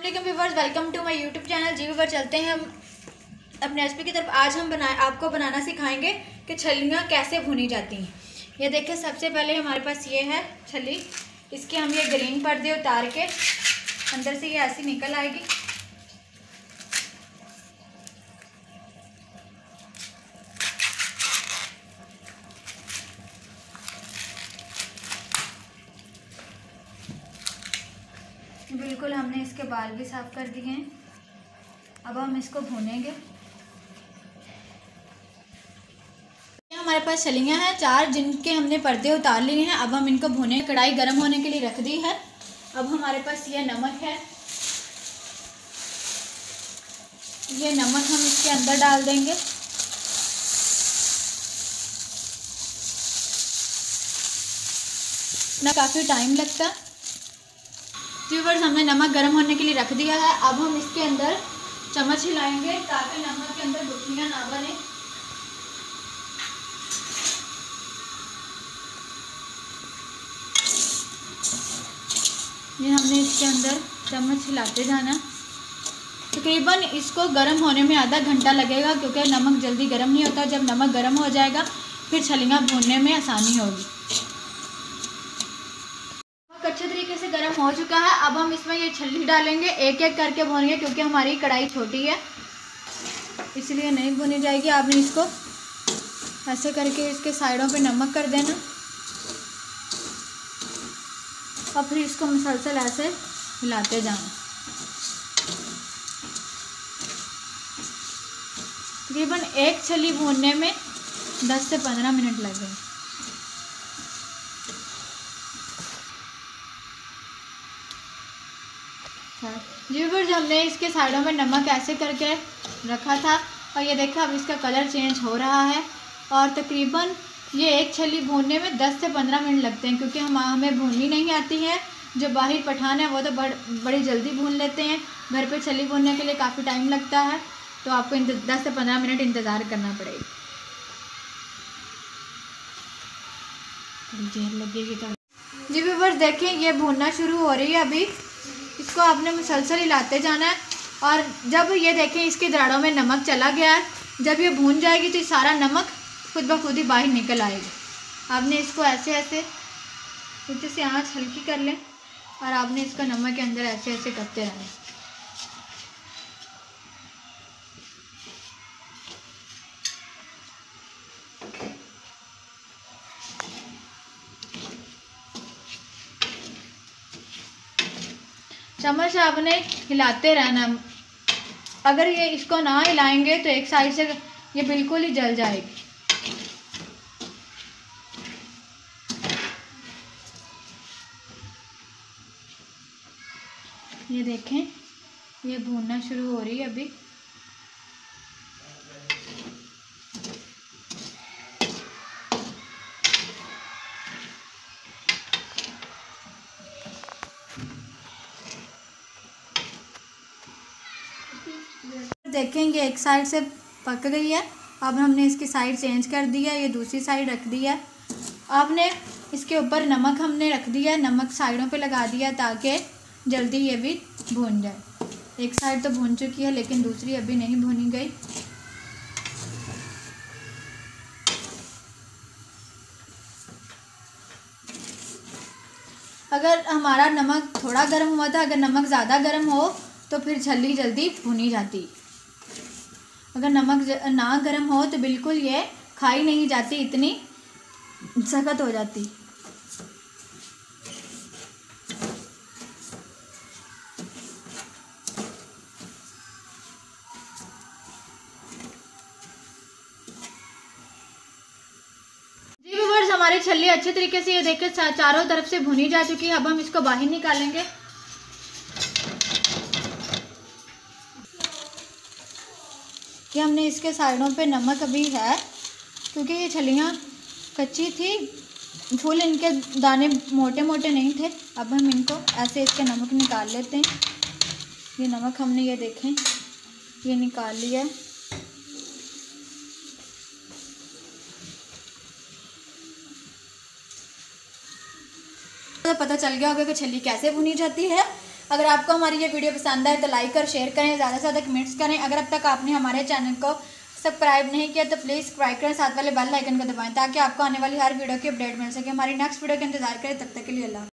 Viewers, welcome to my YouTube channel. जी viewer, चलते हैं हम अपने रेसिपी की तरफ। आज हम आपको बनाना सिखाएंगे कि छलियाँ कैसे भुनी जाती हैं। ये देखिए, सबसे पहले हमारे पास ये है छली। इसके हम ये ग्रीन पर्दे उतार के अंदर से ये ऐसी निकल आएगी। बिल्कुल हमने इसके बाल भी साफ कर दिए हैं। अब हम इसको भूनेंगे। हमारे पास छलियाँ हैं 4, जिनके हमने पर्दे उतार लिए हैं। अब हम इनको भूने। कढ़ाई गर्म होने के लिए रख दी है। अब हमारे पास ये नमक है। ये नमक हम इसके अंदर डाल देंगे। ना काफ़ी टाइम लगता। व्यूअर्स, हमने नमक गर्म होने के लिए रख दिया है। अब हम इसके अंदर चम्मच हिलाएंगे ताकि नमक के अंदर गुठलियाँ ना बने। ये हमने इसके अंदर चम्मच हिलाते जाना। तकरीबन इसको गर्म होने में आधा घंटा लगेगा, क्योंकि नमक जल्दी गर्म नहीं होता। जब नमक गर्म हो जाएगा फिर छलियाँ भूनने में आसानी होगी। अच्छे तरीके से गर्म हो चुका है। अब हम इसमें ये छल्ली डालेंगे, एक एक करके भूनेंगे, क्योंकि हमारी कढ़ाई छोटी है इसलिए नहीं भुनी जाएगी। आपने इसको ऐसे करके इसके साइडों पे नमक कर देना और फिर इसको मुसलसल ऐसे हिलाते जाना। तकरीबन एक छली भूनने में 10 से 15 मिनट लगेंगे। व्यूअर्स, हमने इसके साइडों में नमक ऐसे करके रखा था और ये देखा अब इसका कलर चेंज हो रहा है। और तकरीबन ये एक छली भूनने में 10 से 15 मिनट लगते हैं, क्योंकि हमें भूननी नहीं आती है। जो बाहर पठान है वो तो बड़ी जल्दी भून लेते हैं। घर पे छली भूनने के लिए काफ़ी टाइम लगता है, तो आपको 10 से 15 मिनट इंतज़ार करना पड़ेगा। देर लगेगी तो। जी व्यूअर्स, देखें ये भूनना शुरू हो रही है। अभी इसको आपने मुसलसल हिलाते जाना है। और जब ये देखें इसकी दराड़ों में नमक चला गया है, जब ये भून जाएगी तो सारा नमक खुद ब खुद ही बाहर निकल आएगा। आपने इसको ऐसे ऐसे नीचे से आँच हल्की कर लें और आपने इसको नमक के अंदर ऐसे ऐसे करते रहना। चम्मच आपने हिलाते रहना। अगर ये इसको ना हिलाएंगे तो एक साइड से ये बिल्कुल ही जल जाएगी। ये देखें, ये भूनना शुरू हो रही है अभी। देखेंगे एक साइड से पक गई है। अब हमने इसकी साइड चेंज कर दी है, ये दूसरी साइड रख दी है। आपने इसके ऊपर नमक हमने रख दिया है, नमक साइडों पे लगा दिया ताकि जल्दी ये भी भून जाए। एक साइड तो भून चुकी है लेकिन दूसरी अभी नहीं भूनी गई। अगर हमारा नमक थोड़ा गर्म हुआ था, अगर नमक ज़्यादा गर्म हो तो फिर छली जल्दी भुनी जाती। अगर नमक ना गर्म हो तो बिल्कुल ये खाई नहीं जाती, इतनी सख्त हो जाती। जी व्यूअर्स, हमारी छल्ली अच्छे तरीके से ये देखिए चारों तरफ से भुनी जा चुकी है। अब हम इसको बाहर निकालेंगे। कि हमने इसके साइडों पे नमक अभी है, क्योंकि ये छलियाँ कच्ची थी, फुल इनके दाने मोटे मोटे नहीं थे। अब हम इनको ऐसे इसके नमक निकाल लेते हैं। ये नमक हमने ये देखें ये निकाल लिया है। तो पता चल गया होगा कि छली कैसे भुनी जाती है। अगर आपको हमारी ये वीडियो पसंद आए तो लाइक और शेयर करें, ज़्यादा से ज़्यादा कमेंट्स करें। अगर अब तक आपने हमारे चैनल को सब्सक्राइब नहीं किया तो प्लीज़ सब्सक्राइब करें, साथ वाले बेल आइकन को दबाएं ताकि आपको आने वाली हर वीडियो की अपडेट मिल सके। हमारी नेक्स्ट वीडियो का इंतजार करें, तब तक के लिए अल्लाह।